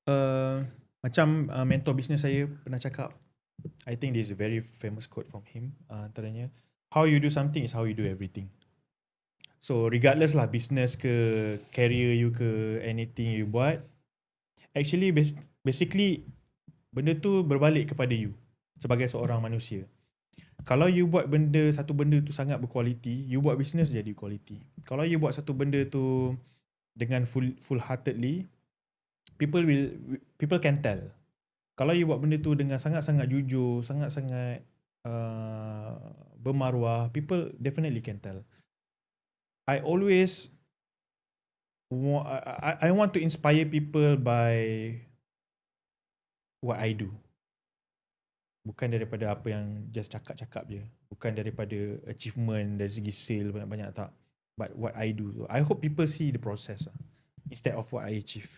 Uh, Macam mentor business saya pernah cakap, I think this is a very famous quote from him, antaranya, how you do something is how you do everything. So regardless lah business ke, career you ke, anything you buat, actually basically benda tu berbalik kepada you sebagai seorang manusia. Kalau you buat satu benda tu sangat berkualiti, you buat business jadi kualiti. Kalau you buat satu benda tu dengan full heartedly, people can tell. Kalau you buat benda tu dengan sangat-sangat jujur, sangat-sangat bermaruah, people definitely can tell. I always I want to inspire people by what I do. Bukan daripada apa yang just cakap-cakap je. Bukan daripada achievement dari segi sale banyak-banyak, tak. But what I do. I hope people see the process instead of what I achieve.